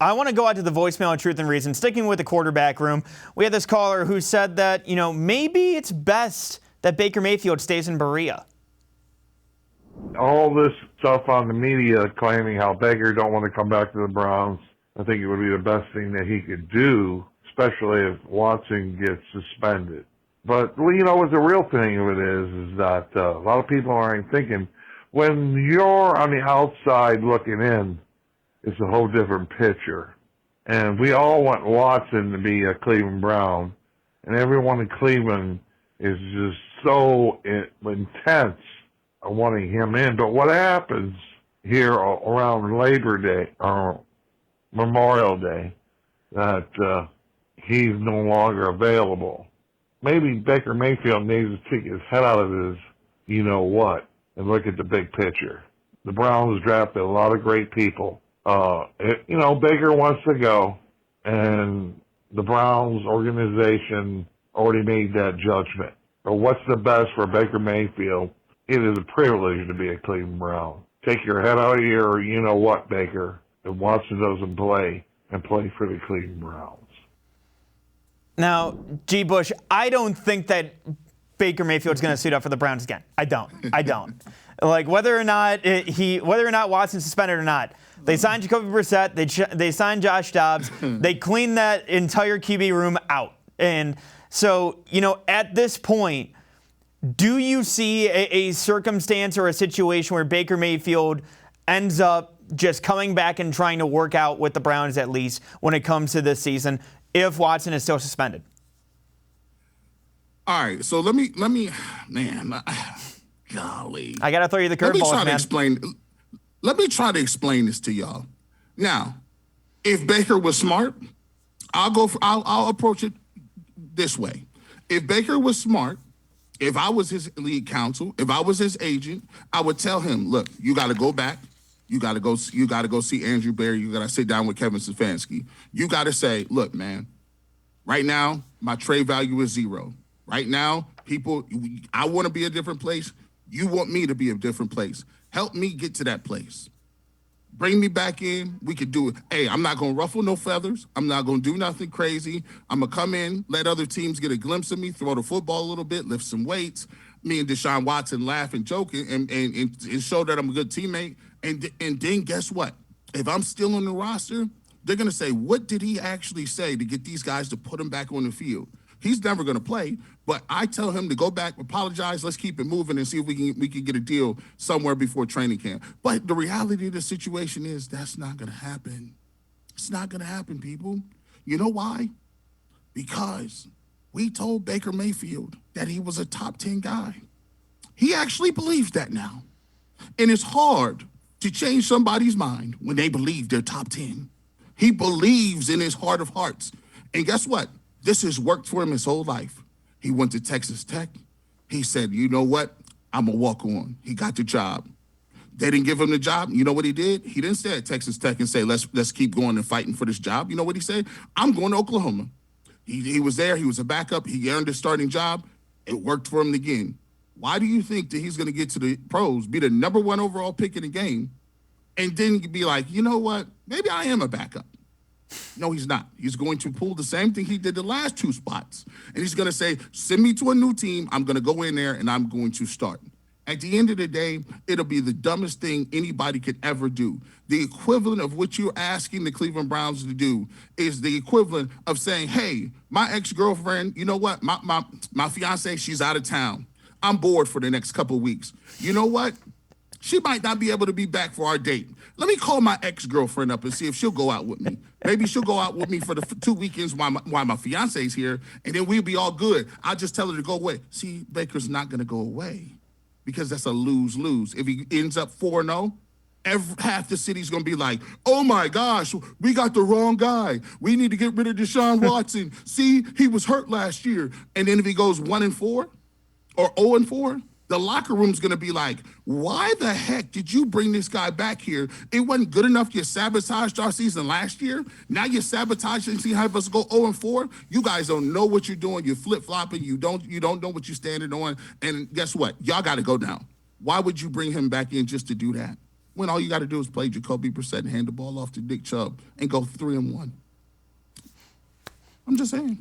I want to go out to the voicemail of Truth and Reason. Sticking with the quarterback room, we had this caller who said that, maybe it's best that Baker Mayfield stays in Berea. All this stuff on the media claiming how Baker don't want to come back to the Browns, I think it would be the best thing that he could do, especially if Watson gets suspended. But, what the real thing of it is that a lot of people aren't thinking, when you're on the outside looking in, it's a whole different picture. And we all want Watson to be a Cleveland Brown, and everyone in Cleveland is just so intense on wanting him in. But what happens here around Labor Day, or Memorial Day, that he's no longer available? Maybe Baker Mayfield needs to take his head out of his you-know-what and look at the big picture. The Browns drafted a lot of great people. Baker wants to go, and the Browns organization already made that judgment. But what's the best for Baker Mayfield? It is a privilege to be a Cleveland Brown. Take your head out of here, you-know-what, Baker, and Watson doesn't play, and play for the Cleveland Browns. Now, G. Bush, I don't think that Baker Mayfield's going to suit up for the Browns again. I don't. Like, whether or not Watson's suspended or not, they signed Jacoby Brissett, they signed Josh Dobbs, they cleaned that entire QB room out. And so, at this point, do you see a circumstance or a situation where Baker Mayfield ends up just coming back and trying to work out with the Browns, at least when it comes to this season, if Watson is still suspended? All right, so let me, man, golly. I got to throw you the curveball, man. Let me try to explain this to y'all. Now, if Baker was smart, I'll approach it this way. If Baker was smart, if I was his lead counsel, if I was his agent, I would tell him, look, you got to go back. You got to go see Andrew Berry. You got to sit down with Kevin Stefanski. You got to say, look, man, right now, my trade value is zero. Right now, I want to be a different place. You want me to be a different place. Help me get to that place. Bring me back in. We could do it. Hey, I'm not going to ruffle no feathers. I'm not going to do nothing crazy. I'm going to come in, let other teams get a glimpse of me, throw the football a little bit, lift some weights. Me and Deshaun Watson laugh and joke and show that I'm a good teammate. And then guess what? If I'm still on the roster, they're going to say, what did he actually say to get these guys to put him back on the field? He's never going to play, but I tell him to go back, apologize, let's keep it moving and see if we can get a deal somewhere before training camp. But the reality of the situation is that's not going to happen. It's not going to happen, people. You know why? Because we told Baker Mayfield that he was a top 10 guy. He actually believes that now. And it's hard to change somebody's mind when they believe they're top 10. He believes in his heart of hearts. And guess what? This has worked for him his whole life. He went to Texas Tech. He said, you know what? I'm a walk-on. He got the job. They didn't give him the job. You know what he did? He didn't stay at Texas Tech and say, let's keep going and fighting for this job. You know what he said? I'm going to Oklahoma. He was there. He was a backup. He earned his starting job. It worked for him again. Why do you think that he's going to get to the pros, be the number 1 overall pick in the game, and then be like, you know what? Maybe I am a backup. No, he's not. He's going to pull the same thing he did the last 2 spots. And he's going to say, send me to a new team. I'm going to go in there and I'm going to start. At the end of the day, it'll be the dumbest thing anybody could ever do. The equivalent of what you're asking the Cleveland Browns to do is the equivalent of saying, hey, my ex-girlfriend, you know what? My fiance, she's out of town. I'm bored for the next couple of weeks. You know what? She might not be able to be back for our date. Let me call my ex-girlfriend up and see if she'll go out with me. Maybe she'll go out with me for the 2 weekends while my fiance's here, and then we'll be all good. I'll just tell her to go away. See, Baker's not going to go away because that's a lose-lose. If he ends up 4-0, half the city's going to be like, oh, my gosh, we got the wrong guy. We need to get rid of Deshaun Watson. See, he was hurt last year. And then if he goes 1-4 or 0-4, the locker room's going to be like, why the heck did you bring this guy back here? It wasn't good enough you sabotaged our season last year. Now you're sabotaging and see how us go 0-4. You guys don't know what you're doing. You're flip-flopping. You don't know what you're standing on. And guess what? Y'all got to go down. Why would you bring him back in just to do that? when all you got to do is play Jacoby Brissett and hand the ball off to Nick Chubb and go 3-1. I'm just saying.